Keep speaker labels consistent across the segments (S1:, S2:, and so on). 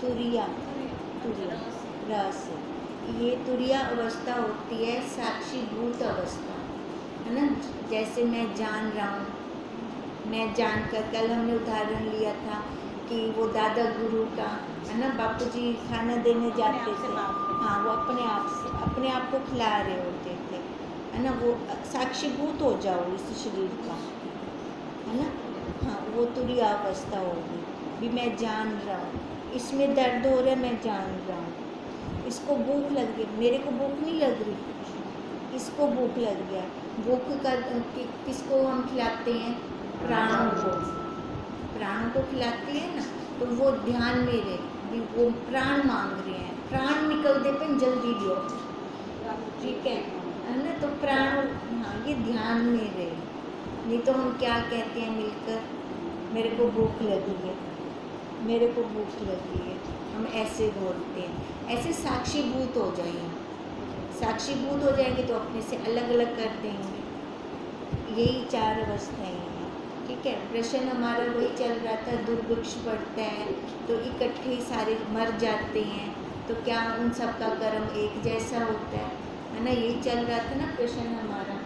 S1: तुरिया, तुरिया रस, ये तुरिया अवस्था होती है साक्षीभूत अवस्था, है ना। जैसे मैं जान रहा हूँ, मैं जानकर, कल हमने उदाहरण लिया था कि वो दादा गुरु का, है ना, बापूजी खाना देने जाते थे, हाँ, वो अपने आप को खिला रहे होते थे, है ना। वो साक्षीभूत हो जाओ इस शरीर का, है ना। हाँ, वो तुरिया अवस्था होगी। भी मैं जान रहा हूँ, इसमें दर्द हो रहा है, मैं जान रहा हूँ। इसको भूख लग गई, मेरे को भूख नहीं लग रही, इसको भूख लग गया। भूख का किसको हम खिलाते हैं? प्राणों को, प्राणों को खिलाते हैं ना। तो वो ध्यान में रहे, भी वो प्राण मांग रहे हैं, प्राण निकलते पे जल्दी लो, ठीक है ना। तो प्राण, हाँ, ये ध्यान में रहे। नहीं तो हम क्या कहते हैं मिलकर, मेरे को भूख लगी है, मेरे को भूख लगी है, हम ऐसे बोलते हैं। ऐसे साक्षीभूत हो जाएंगे, साक्षीभूत हो जाएंगे तो अपने से अलग अलग कर देंगे। यही 4 अवस्थाएं हैं, ठीक है। प्रश्न हमारा वही चल रहा था, दुर्भिक्ष पड़ता है तो इकट्ठे ही सारे मर जाते हैं, तो क्या उन सब का कर्म एक जैसा होता है ना। यही चल रहा था ना प्रश्न हमारा।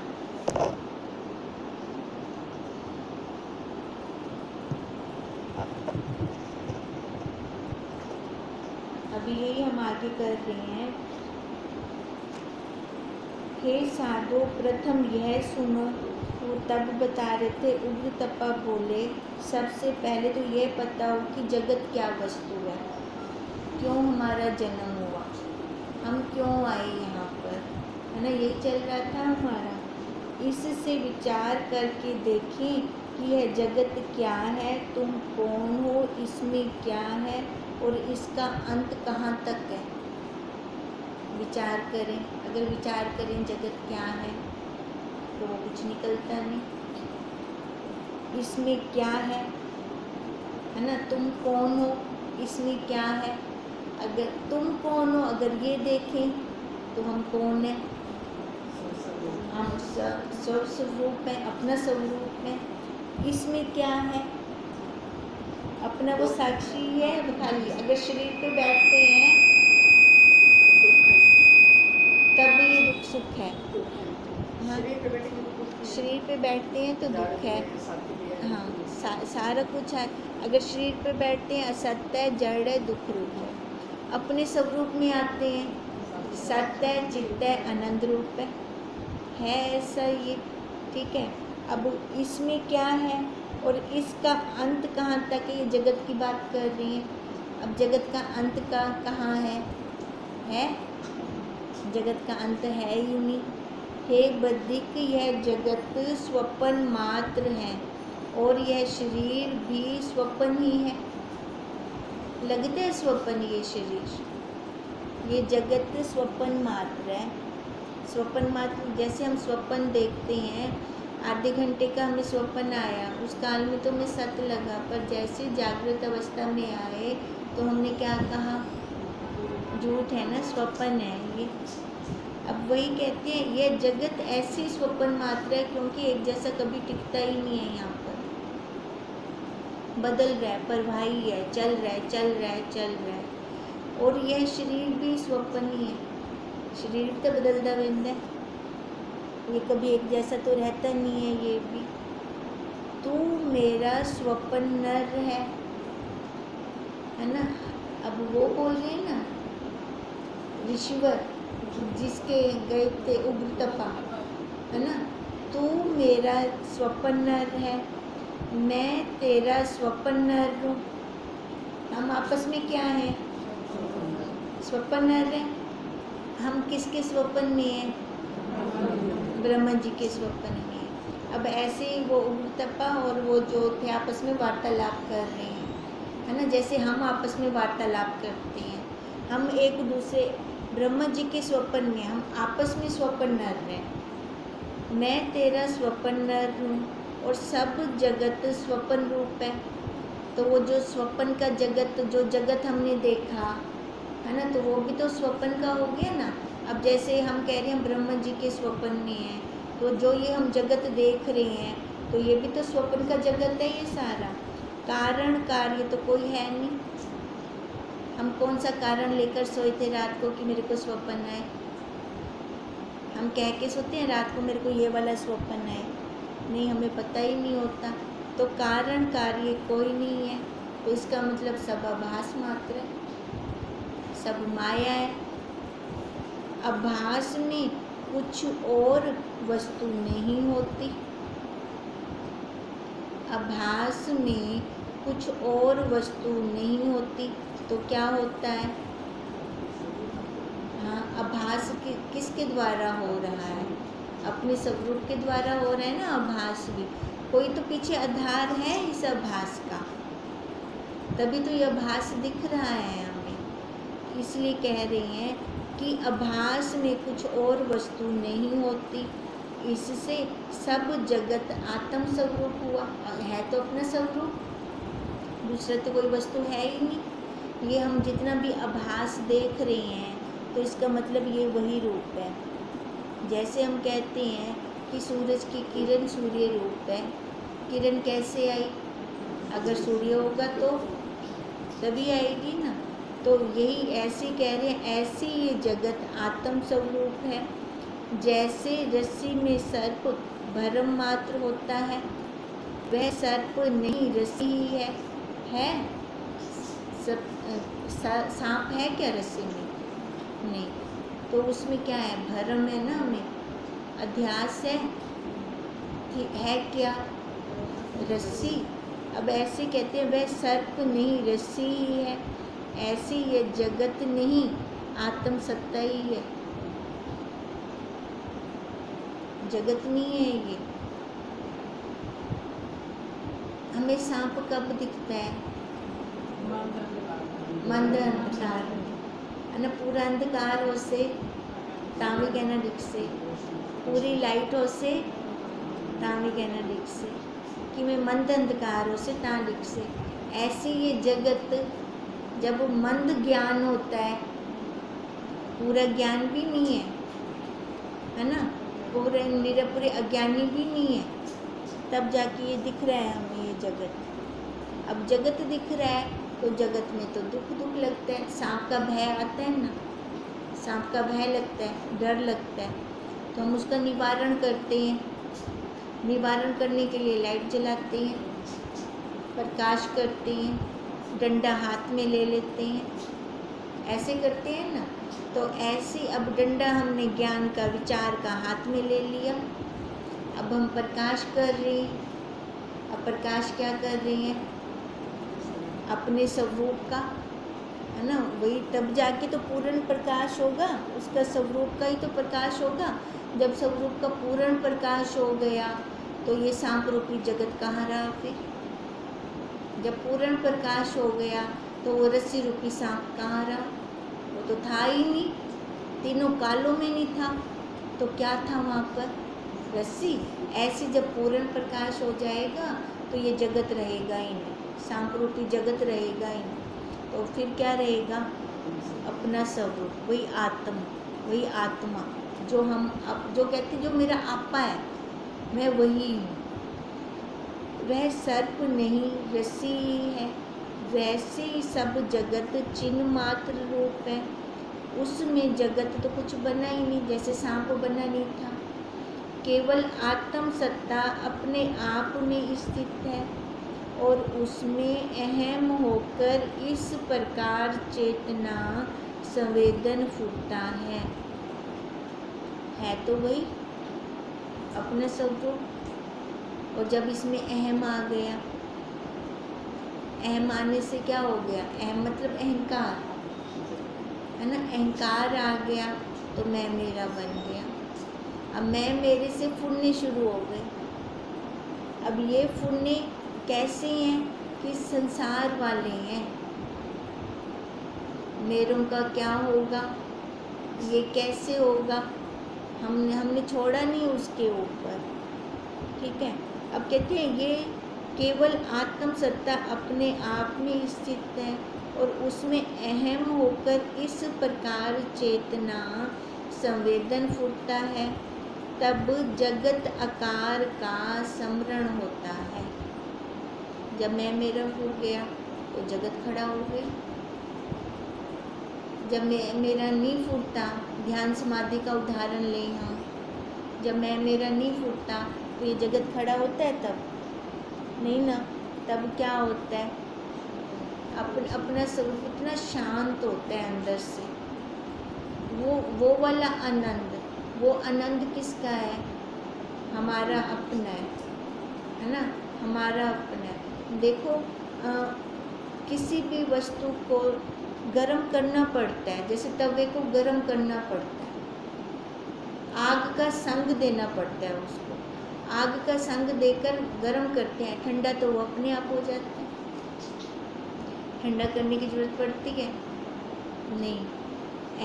S1: अभी यही हम आगे कर रहे हैं। हे साधो, प्रथम यह सुनो, वो तब बता रहे थे। उग्र तपा बोले, सबसे पहले तो यह पता हो कि जगत क्या वस्तु है, क्यों हमारा जन्म हुआ, हम क्यों आए यहाँ पर, है ना। यही चल रहा था हमारा। इससे विचार करके देखें कि यह जगत क्या है, तुम कौन हो, इसमें क्या है और इसका अंत कहाँ तक है। विचार करें, अगर विचार करें जगत क्या है तो वो कुछ निकलता नहीं। इसमें क्या है ना। तुम कौन हो, इसमें क्या है। अगर तुम कौन हो, अगर ये देखें तो हम कौन है, हम स्वरूप है, अपना स्वरूप है। इसमें क्या है, अपना वो साक्षी है। खाली अगर शरीर पे बैठते हैं तब ये दुख सुख है, हाँ, शरीर पे बैठते हैं तो दुख है, हाँ, सारा कुछ है। अगर शरीर पे बैठते हैं असत्य है, जड़ है, दुख रूप है। अपने स्वरूप में आते हैं, सत्य है, चित्त है, आनंद रूप है ऐसा ये, ठीक है। अब इसमें क्या है और इसका अंत कहाँ तक है, ये जगत की बात कर रही हैं। अब जगत का अंत का कहाँ है जगत का अंत है ही नहीं। हे बद्धिक, यह जगत स्वप्न मात्र है और यह शरीर भी स्वप्न ही है। लगता है स्वप्न ये शरीर, ये जगत स्वप्न मात्र है। स्वप्न मात्र, जैसे हम स्वप्न देखते हैं, आधे घंटे का हमें स्वप्न आया, उस काल में तो हमें सत्य लगा, पर जैसे जागृत अवस्था में आए तो हमने क्या कहा, झूठ है ना, स्वप्न है ये। अब वही कहते हैं यह जगत ऐसी स्वप्न मात्र है, क्योंकि एक जैसा कभी टिकता ही नहीं है। यहाँ पर बदल रहा है, परवाही है, चल रहा है, चल रहा है, चल रहा है। और यह शरीर भी स्वप्न ही है, शरीर तो बदलता रहता है, ये कभी एक जैसा तो रहता नहीं है। ये भी तू मेरा स्वप्न नर है ना। अब वो बोल रहे हैं ना ऋषिवर, जिसके गए थे उग्र तपा, है ना। तू मेरा स्वप्न नर है, मैं तेरा स्वप्न नर हूँ। हम आपस में क्या हैं, स्वप्न नर हैं। हम किसके स्वप्न में हैं, ब्रह्मा जी के स्वप्न में हैं। अब ऐसे ही वो उग्र तपा और वो जो थे आपस में वार्तालाप कर रहे हैं, है ना। जैसे हम आपस में वार्तालाप करते हैं, हम एक दूसरे, ब्रह्मा जी के स्वप्न में हम आपस में स्वप्न नर हैं। मैं तेरा स्वप्न नर हूँ और सब जगत स्वप्न रूप है। तो वो जो स्वप्न का जगत, जो जगत हमने देखा है ना, तो वो भी तो स्वप्न का हो गया ना। अब जैसे हम कह रहे हैं ब्रह्मा जी के स्वप्न में है, तो जो ये हम जगत देख रहे हैं तो ये भी तो स्वप्न का जगत है। ये सारा कारण कार्य तो कोई है नहीं, हम कौन सा कारण लेकर सोए थे रात को कि मेरे को स्वप्न आए? हम कह के सोते हैं रात को मेरे को ये वाला स्वप्न आए? नहीं, हमें पता ही नहीं होता। तो कारण कार्य कोई नहीं है, तो इसका मतलब सब आभास मात्र है, सब माया है। आभास में कुछ और वस्तु नहीं होती, आभास में कुछ और वस्तु नहीं होती, तो क्या होता है? हाँ, आभास किसके द्वारा हो रहा है? अपने स्वरूप के द्वारा हो रहा है ना आभास भी। कोई तो पीछे आधार है इस आभास का, तभी तो ये आभास दिख रहा है हमें। इसलिए कह रहे हैं कि आभास में कुछ और वस्तु नहीं होती, इससे सब जगत आत्म स्वरूप हुआ। है तो अपना स्वरूप, दूसरा तो कोई वस्तु है ही नहीं। ये हम जितना भी आभास देख रहे हैं तो इसका मतलब ये वही रूप है। जैसे हम कहते हैं कि सूरज की किरण सूर्य रूप है। किरण कैसे आई? अगर सूर्य होगा तो तभी आएगी ना। तो यही ऐसे कह रहे हैं, ऐसी ये जगत आत्म स्वरूप है। जैसे रस्सी में सर्प भ्रम मात्र होता है, वह सर्प नहीं रस्सी ही है? सांप है क्या रस्सी में? नहीं। तो उसमें क्या है? भ्रम है ना, हमें अध्यास है क्या? रस्सी। अब ऐसे कहते हैं वह सर्प नहीं रस्सी ही है, ऐसी ये जगत नहीं आत्म सत्ता ही है, जगत नहीं है ये। हमें सांप कब दिखता है? मंद अंधकार में, है ना। पूरा अंधकार हो से तावी कहना दिख से, पूरी लाइट हो से तावी कहना दिख से, कि मैं मंद अंधकार हो से ता दिख से। ऐसी ये जगत जब मंद ज्ञान होता है, पूरा ज्ञान भी नहीं है ना, पूरे निरपुरे अज्ञानी भी नहीं है, तब जाके ये दिख रहा है हमें ये जगत। अब जगत दिख रहा है तो जगत में तो दुख लगता है। सांप का भय आता है ना, सांप का भय लगता है, डर लगता है, तो हम उसका निवारण करते हैं। निवारण करने के लिए लाइट जलाते हैं, प्रकाश करते हैं, डंडा हाथ में ले लेते हैं, ऐसे करते हैं ना। तो ऐसे अब डंडा हमने ज्ञान का विचार का हाथ में ले लिया, अब हम प्रकाश कर रहे हैं। अब प्रकाश क्या कर रहे हैं? अपने स्वरूप का, है ना। वही तब जाके तो पूर्ण प्रकाश होगा, उसका स्वरूप का ही तो प्रकाश होगा। जब स्वरूप का पूर्ण प्रकाश हो गया तो ये सांप रूपी जगत कहाँ रहा फिर? जब पूर्ण प्रकाश हो गया तो वो रस्सी रूपी सांप कहाँ रहा? वो तो था ही नहीं, तीनों कालों में नहीं था, तो क्या था वहाँ पर? रस्सी। ऐसी जब पूर्ण प्रकाश हो जाएगा तो ये जगत रहेगा ही नहीं, सांप रूपी जगत रहेगा ही नहीं। तो फिर क्या रहेगा? अपना स्वरूप, वही आत्मा जो हम जो कहते हैं जो मेरा आपा है, मैं वही हूँ। वह सर्प नहीं रस्सी ही है। वैसे ही सब जगत चिन्ह मात्र रूप है, उसमें जगत तो कुछ बना ही नहीं, जैसे सांप बना नहीं था। केवल आत्म सत्ता अपने आप में स्थित है और उसमें अहम होकर इस प्रकार चेतना संवेदन फूटता है तो वही अपना स्वरूप। और जब इसमें अहम आ गया, अहम आने से क्या हो गया? अहम मतलब अहंकार, है ना। अहंकार आ गया तो मैं मेरा बन गया। अब मैं मेरे से फूलने शुरू हो गए। अब ये फूलने कैसे हैं? कि संसार वाले हैं। मेरों का क्या होगा? ये कैसे होगा? हमने छोड़ा नहीं उसके ऊपर, ठीक है। अब कहते हैं ये केवल आत्म सत्ता अपने आप में स्थित है और उसमें अहम होकर इस प्रकार चेतना संवेदन फूटता है, तब जगत आकार का स्मरण होता है। जब मैं मेरा फूट गया तो जगत खड़ा हो गई, जब मेरा नहीं फूटता, ध्यान समाधि का उदाहरण लें हम, जब मेरा नहीं फूटता तो ये जगत खड़ा होता है? तब नहीं ना। तब क्या होता है? अपना स्वरूप इतना शांत होता है अंदर से, वो वाला आनंद। वो आनंद किसका है? हमारा अपना है ना, हमारा अपना है। देखो किसी भी वस्तु को गर्म करना पड़ता है, जैसे तवे को गर्म करना पड़ता है, आग का संग देना पड़ता है उसको, आग का संग देकर गर्म करते हैं, ठंडा तो वो अपने आप हो जाता है। ठंडा करने की जरूरत पड़ती है? नहीं।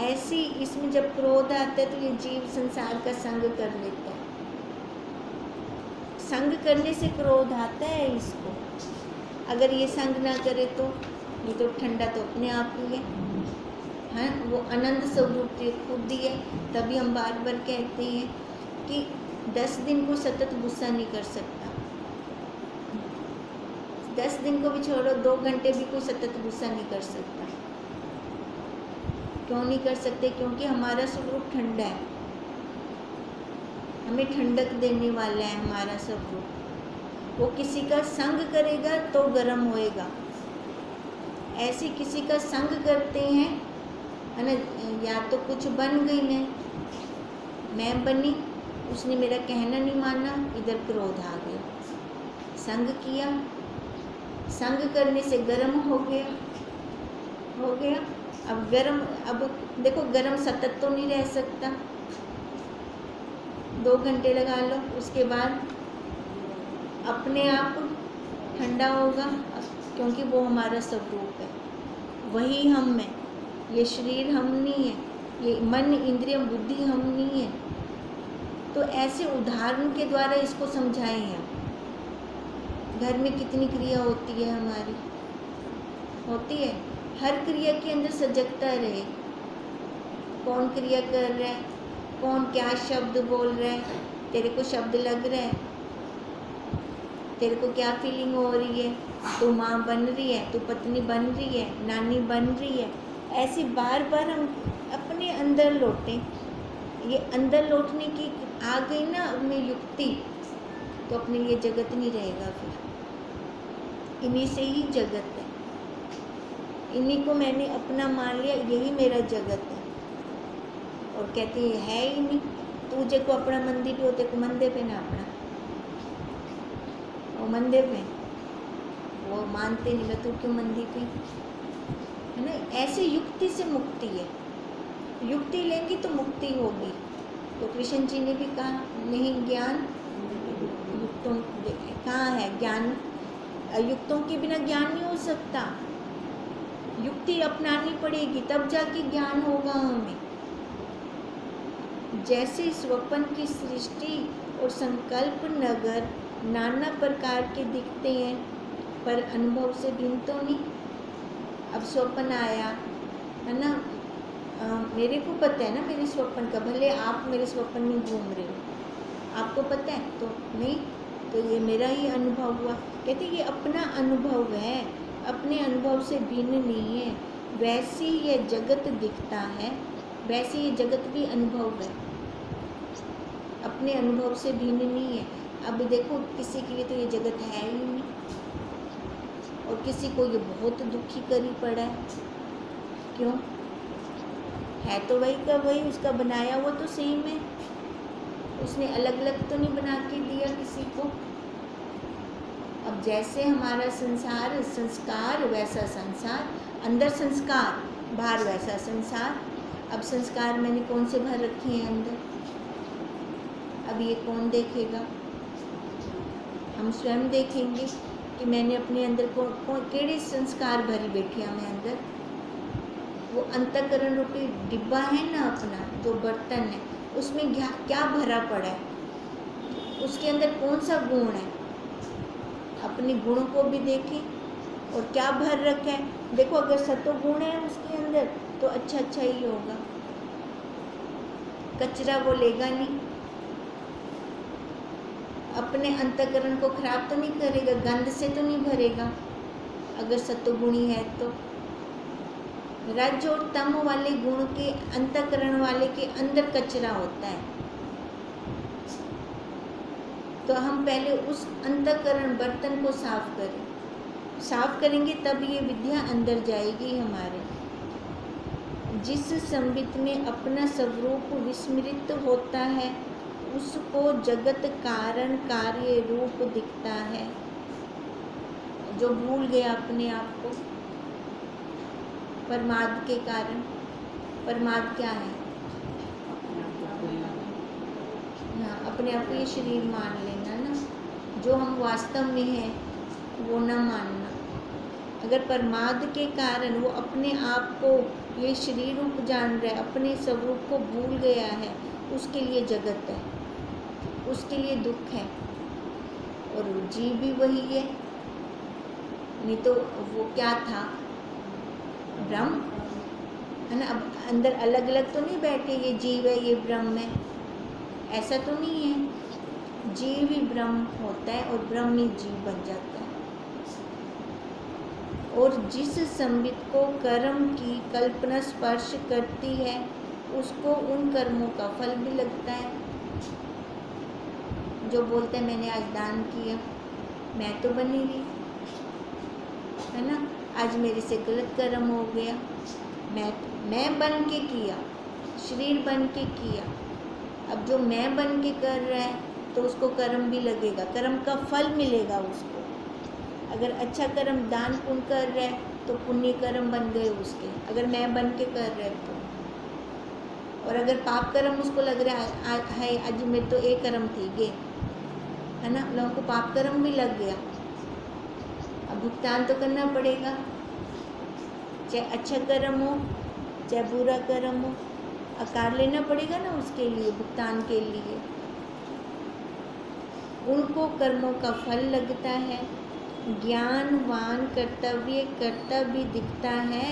S1: ऐसी इसमें जब क्रोध आता है तो ये जीव संसार का संग कर लेता है। संग करने से क्रोध आता है इसको। अगर ये संग ना करे तो ये तो ठंडा तो अपने आप ही है, वो आनंद स्वरूप खुद ही है। तभी हम बार बार कहते हैं कि 10 दिन को सतत गुस्सा नहीं कर सकता। 10 दिन को भी छोड़ो, 2 घंटे भी कोई सतत गुस्सा नहीं कर सकता। क्यों नहीं कर सकते? क्योंकि हमारा स्वरूप ठंडा है, हमें ठंडक देने वाला है हमारा स्वरूप। वो किसी का संग करेगा तो गर्म होएगा। ऐसे किसी का संग करते हैं, है ना, या तो कुछ बन गई मैं बनी, उसने मेरा कहना नहीं माना, इधर क्रोध आ गया। संग किया, संग करने से गर्म हो गया। अब देखो गर्म सतत तो नहीं रह सकता, 2 घंटे लगा लो, उसके बाद अपने आप ठंडा होगा, क्योंकि वो हमारा स्वरूप है, वही हम है। ये शरीर हम नहीं है, ये मन इंद्रिय बुद्धि हम नहीं है। तो ऐसे उदाहरण के द्वारा इसको समझाएं हम। घर में कितनी क्रिया होती है हमारी, होती है। हर क्रिया के अंदर सजगता रहे। कौन क्रिया कर रहा है, कौन क्या शब्द बोल रहा है, तेरे को शब्द लग रहा है, तेरे को क्या फीलिंग हो रही है, तू माँ बन रही है, तू पत्नी बन रही है, नानी बन रही है। ऐसे बार बार हम अपने अंदर लौटें। ये अंदर लौटने की आ गई ना में युक्ति, तो अपने लिए जगत नहीं रहेगा फिर। इन्हीं से ही जगत है, इन्हीं को मैंने अपना मान लिया, यही मेरा जगत है। और कहते है ही नहीं, तुझे को अपना मंदिर पे होते को मंदिर पे ना अपना, वो मंदिर पे वो मानते नहीं, मैं तू क्यों मंदिर पे, है ना। ऐसे युक्ति से मुक्ति है, युक्ति लेंगी तो मुक्ति होगी। तो कृष्ण जी ने भी कहा नहीं, ज्ञान युक्तों कहाँ है, ज्ञान युक्तों के बिना ज्ञान नहीं हो सकता। युक्ति अपनानी पड़ेगी, तब जाके ज्ञान होगा हमें। जैसे स्वप्न की सृष्टि और संकल्प नगर नाना प्रकार के दिखते हैं, पर अनुभव से भिन्न तो नहीं। अब स्वप्न आया, है ना, मेरे को पता है ना मेरे स्वप्न का, भले आप मेरे स्वप्न में घूम रहे हो, आपको पता है तो नहीं, तो ये मेरा ही अनुभव हुआ। कहते ये अपना अनुभव है, अपने अनुभव से भिन्न नहीं है। वैसी ये जगत दिखता है, वैसे ये जगत भी अनुभव है, अपने अनुभव से भिन्न नहीं है। अब देखो किसी के लिए तो ये जगत है ही नहीं, और किसी को ये बहुत दुखी करी पड़ा है। क्यों? है तो वही का वही, उसका बनाया हुआ तो सेम है, उसने अलग अलग तो नहीं बना के दिया किसी को। अब जैसे हमारा संसार संस्कार, वैसा संसार, अंदर संस्कार, बाहर वैसा संसार। अब संस्कार मैंने कौन से भर रखे हैं अंदर, अब ये कौन देखेगा? हम स्वयं देखेंगे कि मैंने अपने अंदर केड़े संस्कार भरी बैठी है मैं अंदर। वो अंतःकरण रूपी डिब्बा है ना अपना, जो बर्तन है, उसमें क्या भरा पड़ा है, उसके अंदर कौन सा गुण है। अपने गुण को भी देखें और क्या भर रखा है। देखो अगर सतो गुण है उसके अंदर तो अच्छा ही होगा, कचरा वो लेगा नहीं, अपने अंतःकरण को खराब तो नहीं करेगा, गंद से तो नहीं भरेगा अगर सतोगुणी है तो। रज और तम वाले गुण के अंतःकरण वाले के अंदर कचरा होता है। तो हम पहले उस अंतःकरण बर्तन को साफ करें, साफ करेंगे तब ये विद्या अंदर जाएगी हमारे। जिस संबित में अपना स्वरूप विस्मृत होता है उसको जगत कारण कार्य रूप दिखता है। जो भूल गया अपने आप को प्रमाद के कारण, प्रमाद क्या है? हाँ, अपने आप को ये शरीर मान लेना ना, जो हम वास्तव में हैं वो ना मानना। अगर प्रमाद के कारण वो अपने आप को ये शरीर रूप जान रहा है, अपने स्वरूप को भूल गया है, उसके लिए जगत है, उसके लिए दुख है। और जीव भी वही है, नहीं तो वो क्या था? ब्रह्म है ना। अब अंदर अलग अलग तो नहीं बैठे, ये जीव है ये ब्रह्म है, ऐसा तो नहीं है। जीव ही ब्रह्म होता है और ब्रह्म ही जीव बन जाता है। और जिस संबित को कर्म की कल्पना स्पर्श करती है उसको उन कर्मों का फल भी लगता है। जो बोलते हैं मैंने आज दान किया, मैं तो बनी रही, है ना। आज मेरे से गलत कर्म हो गया, मैं बन के किया, शरीर बन के किया। अब जो मैं बन के कर रहा है तो उसको कर्म भी लगेगा, कर्म का फल मिलेगा उसको। अगर अच्छा कर्म दान पुण्य कर रहा है तो पुण्य कर्म बन गए उसके, अगर मैं बन के कर रहा है तो। और अगर पाप कर्म उसको लग रहा है आज मेरे तो एक कर्म थी गे, है ना, लोगों को पाप कर्म भी लग गया, अब भुगतान तो करना पड़ेगा। चाहे अच्छा कर्म हो चाहे बुरा कर्म हो, आकार लेना पड़ेगा ना उसके लिए, भुगतान के लिए। उनको कर्मों का फल लगता है। ज्ञानवान कर्तव्य करता भी दिखता है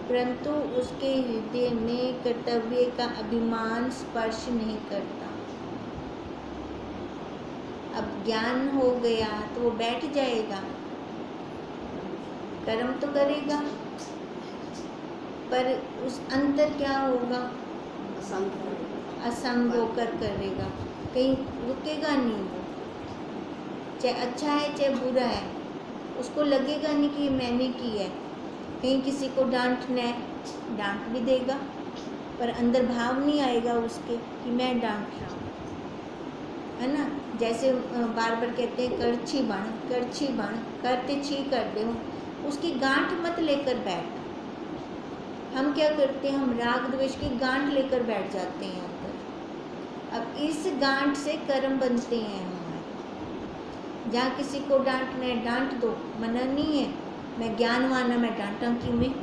S1: परंतु उसके हृदय में कर्तव्य का अभिमान स्पर्श नहीं करता। अब ज्ञान हो गया तो वो बैठ जाएगा, कर्म तो करेगा पर उस अंतर क्या होगा? असंग होकर करेगा, कहीं रुकेगा नहीं वो। चाहे अच्छा है चाहे बुरा है, उसको लगेगा नहीं कि मैंने की है। कहीं किसी को डांटना है, डांट भी देगा पर अंदर भाव नहीं आएगा उसके कि मैं डांट रहा हूँ, है ना। जैसे बार बार कहते हैं करछी बण करते छी कर दे, उसकी गांठ मत लेकर बैठ। हम क्या करते हैं? हम राग द्वेष की गांठ लेकर बैठ जाते हैं अंदर। अब इस गांठ से कर्म बनते हैं हमारे। जहाँ किसी को डांटना है डांट दो, मना नहीं है। मैं ज्ञानवान है, मैं डांटा क्यों? मैं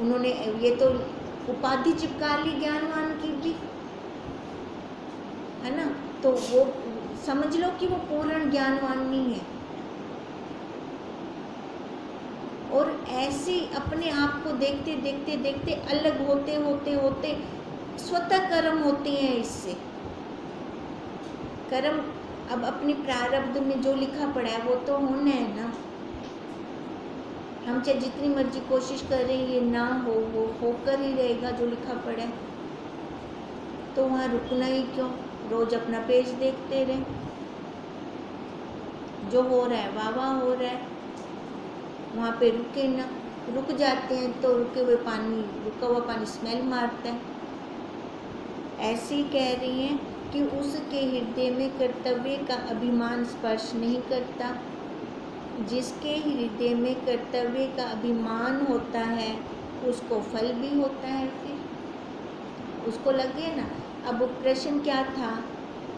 S1: उन्होंने ये तो उपाधि चिपका ली ज्ञानवान की भी, है ना। तो वो समझ लो कि वो पूर्ण ज्ञानवान नहीं है। और ऐसे अपने आप को देखते देखते देखते अलग होते होते होते स्वतः कर्म होते हैं। इससे कर्म अब अपनी प्रारब्ध में जो लिखा पड़ा है वो तो होना है ना। हम चाहे जितनी मर्जी कोशिश करें ये ना हो, वो होकर ही रहेगा जो लिखा पड़ा है। तो वहाँ रुकना ही क्यों? रोज अपना पेज देखते रहें, जो हो रहा है वाह वाह हो रहा है, वहाँ पे रुके ना। रुक जाते हैं तो रुका हुआ पानी स्मेल मारता है। ऐसे ही कह रही हैं कि उसके हृदय में कर्तव्य का अभिमान स्पर्श नहीं करता। जिसके हृदय में कर्तव्य का अभिमान होता है उसको फल भी होता है, फिर उसको लगे ना। अब प्रश्न क्या था?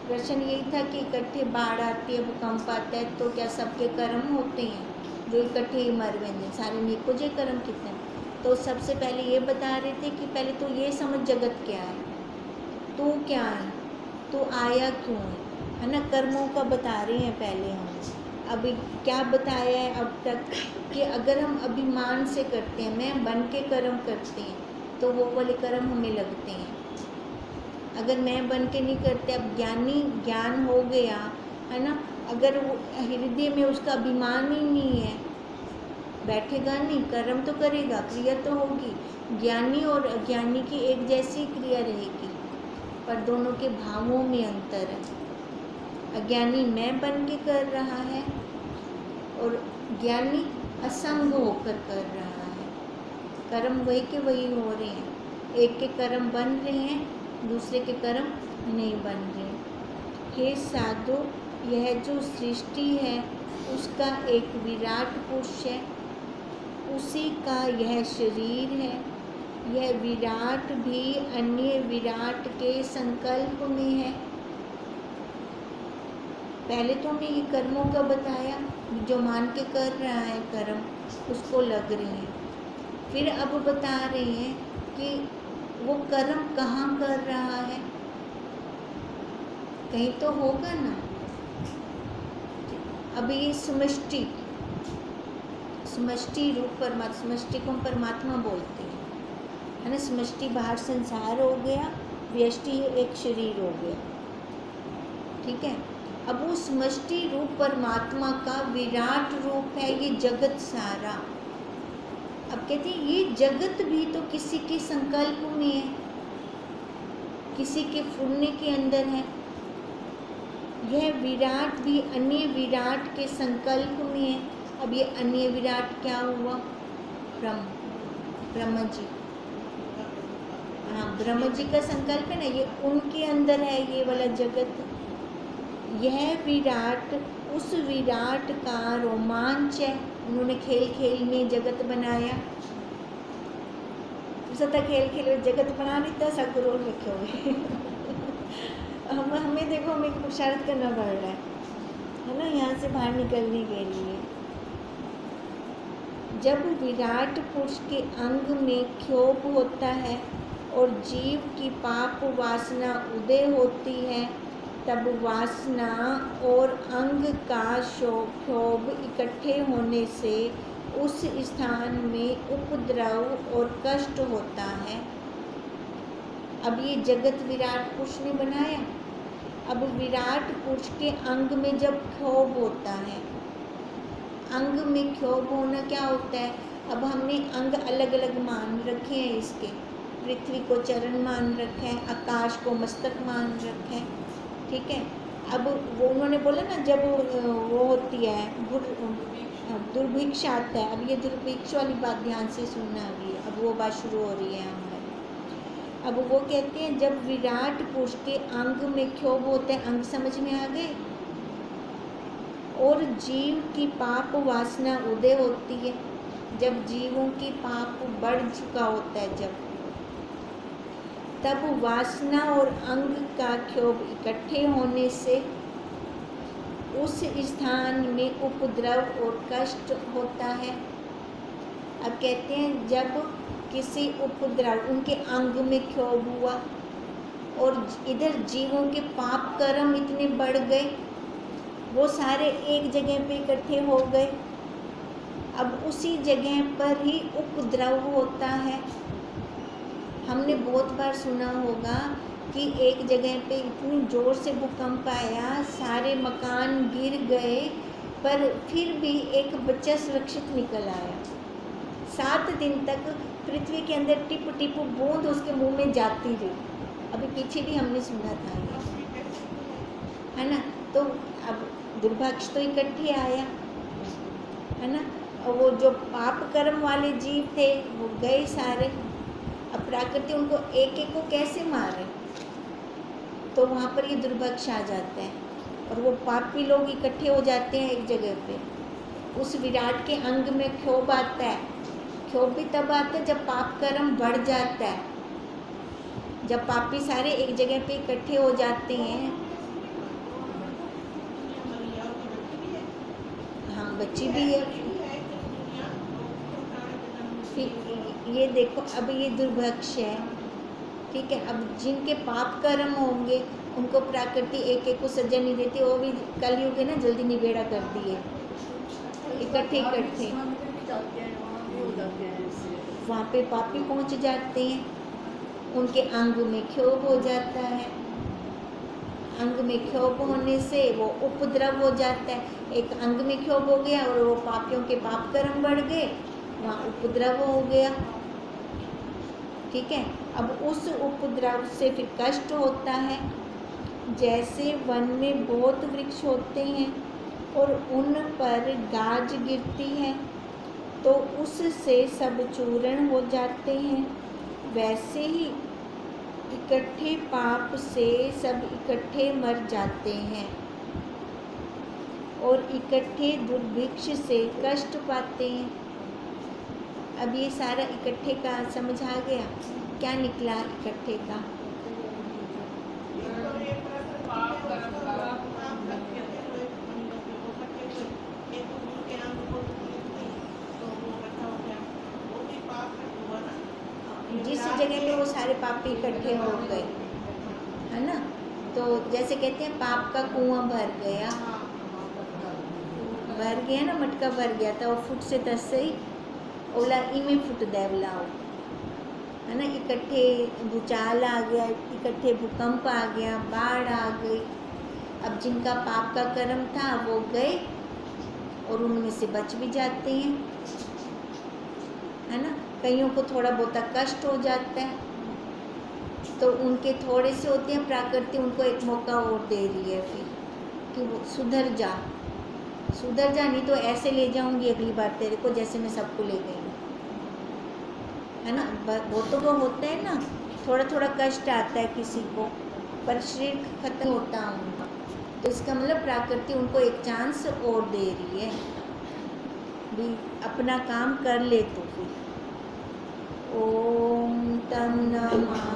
S1: प्रश्न यही था कि इकट्ठे बाढ़ आती है, भूकंप आता है तो क्या सबके कर्म होते हैं जो इकट्ठे ही मर गए? सारे निकोजे कर्म कितने? तो सबसे पहले ये बता रहे थे कि पहले तो ये समझ जगत क्या है, तू क्या है, तू आया क्यों है ना। कर्मों का बता रहे हैं पहले हम। अभी क्या बताया है अब तक कि अगर हम अभिमान से करते हैं, मैं बन के कर्म करते हैं तो वो वाले कर्म हमें लगते हैं। अगर मैं बन के नहीं करते, अब ज्ञान हो गया है ना, अगर वो हृदय में उसका अभिमान ही नहीं है बैठेगा नहीं, कर्म तो करेगा, क्रिया तो होगी। ज्ञानी और अज्ञानी की एक जैसी क्रिया रहेगी, पर दोनों के भावों में अंतर है। अज्ञानी मैं बन के कर रहा है और ज्ञानी असंग होकर कर रहा है। कर्म वही के वही हो रहे हैं, एक के कर्म बन रहे हैं, दूसरे के कर्म नहीं बन रहे। हे साधु, यह जो सृष्टि है उसका एक विराट पुरुष है, उसी का यह शरीर है। यह विराट भी अन्य विराट के संकल्प में है। पहले तो हमने ये कर्मों का बताया, जो मान के कर रहा है कर्म उसको लग रहे हैं। फिर अब बता रहे हैं कि वो कर्म कहाँ कर रहा है, कहीं तो होगा ना। अब ये समष्टि रूप परमात्मा, समष्टि को हम परमात्मा बोलते हैं, है ना। समष्टि बाहर संसार हो गया, व्यष्टि एक शरीर हो गया, ठीक है। अब वो समष्टि रूप परमात्मा का विराट रूप है ये जगत सारा। अब कहते हैं ये जगत भी तो किसी के संकल्प में है, किसी के फुरने के अंदर है। यह विराट भी अन्य विराट के संकल्प में है। अब ये अन्य विराट क्या हुआ? ब्रह्म जी, हाँ, ब्रह्म जी का संकल्प है ना, ये उनके अंदर है ये वाला जगत। यह विराट उस विराट का रोमांच है। उन्होंने खेल खेल में जगत बनाया, सता खेल खेल जगत बना नहीं था, सगरोल रखे हुए हमें देखो, हमें पुरुषार्थ करना पड़ रहा है ना, यहाँ से बाहर निकलने के लिए। जब विराट पुरुष के अंग में क्षोभ होता है और जीव की पाप वासना उदय होती है, तब वासना और अंग का क्षोभ इकट्ठे होने से उस स्थान में उपद्रव और कष्ट होता है। अब ये जगत विराट पुरुष ने बनाया। अब विराट पुरुष के अंग में जब क्षोभ होता है, अंग में क्षोभ होना क्या होता है? अब हमने अंग अलग अलग मान रखे हैं इसके, पृथ्वी को चरण मान रखे हैं, आकाश को मस्तक मान रखे हैं, ठीक है। अब वो उन्होंने बोला ना, जब वो होती है दुर्भिक्ष आता है। अब ये दुर्भिक्ष वाली बात ध्यान से सुनना अभी, अब वो बात शुरू हो रही है हमारी। अब वो कहते हैं जब विराट पुरुष के अंग में क्षोभ होते हैं, अंग समझ में आ गए, और जीव की पाप वासना उदय होती है, जब जीवों की पाप बढ़ चुका होता है, तब वासना और अंग का क्षोभ इकट्ठे होने से उस स्थान में उपद्रव और कष्ट होता है। अब कहते हैं जब किसी उपद्रव, उनके अंग में क्षोभ हुआ और इधर जीवों के पाप कर्म इतने बढ़ गए, वो सारे एक जगह पे इकट्ठे हो गए। अब उसी जगह पर ही उपद्रव होता है। हमने बहुत बार सुना होगा कि एक जगह पे इतनी ज़ोर से भूकंप आया, सारे मकान गिर गए, पर फिर भी एक बच्चा सुरक्षित निकल आया। 7 दिन तक पृथ्वी के अंदर टिप टिप बूंद उसके मुंह में जाती रही। अभी पीछे भी हमने सुना था ये, है ना। तो अब दुर्भाग्य तो इकट्ठे आया, है ना। और वो जो पाप कर्म वाले जीव थे वो गए सारे। अब प्रकृति उनको एक एक को कैसे मारे, तो वहाँ पर ये दुर्भाग्य आ जाता है और वो पापी लोग इकट्ठे हो जाते हैं एक जगह पे। उस विराट के अंग में क्षोभ आता है। क्षोभ भी तब आता है जब पाप कर्म बढ़ जाता है, जब पापी सारे एक जगह पे इकट्ठे हो जाते हैं। हाँ, बच्ची भी है। ये देखो, अब ये दुर्भाग्य है, ठीक है। अब जिनके पाप कर्म होंगे उनको प्रकृति एक एक को सजा नहीं देती, वो भी कलयुग है ना, जल्दी निबेड़ा कर दिए, इकट्ठे वहाँ पे पापी पहुँच जाते हैं, उनके अंग में क्षोभ हो जाता है। अंग में क्षोभ होने से वो उपद्रव हो जाता है। एक अंग में क्षोभ हो गया और वो पापियों के पाप कर्म बढ़ गए, वहाँ उपद्रव हो गया। ठीक है, अब उस उपद्रव से फिर कष्ट होता है। जैसे वन में बहुत वृक्ष होते हैं और उन पर गाज गिरती है तो उससे सब चूर्ण हो जाते हैं, वैसे ही इकट्ठे पाप से सब इकट्ठे मर जाते हैं और इकट्ठे दुर्भिक्ष से कष्ट पाते हैं। अब ये सारा इकट्ठे का समझ आ गया, क्या निकला इकट्ठे का? जिस जगह पे वो सारे पापी इकट्ठे हो गए, है ना, तो जैसे कहते हैं पाप का कुआं भर गया ना, मटका भर गया था, वो फुट से तस ही ओला इमें फुट देवलाओ, है ना। इकट्ठे भूचाल आ गया, इकट्ठे भूकंप आ गया, बाढ़ आ गई। अब जिनका पाप का कर्म था वो गए और उनमें से बच भी जाते हैं, है ना। कईयों को थोड़ा बहुत कष्ट हो जाता है तो उनके थोड़े से होते हैं, प्रकृति उनको एक मौका और दे रही है फिर कि वो सुधर जा, नहीं तो ऐसे ले जाऊंगी अगली बार तेरे को जैसे मैं सबको ले गई हूँ, है ना। बहुतों को होता है ना, थोड़ा थोड़ा कष्ट आता है किसी को, पर शरीर खत्म होता है उनका, तो इसका मतलब प्रकृति उनको एक चांस और दे रही है भी, अपना काम कर ले तो फिर। ओम तम नमः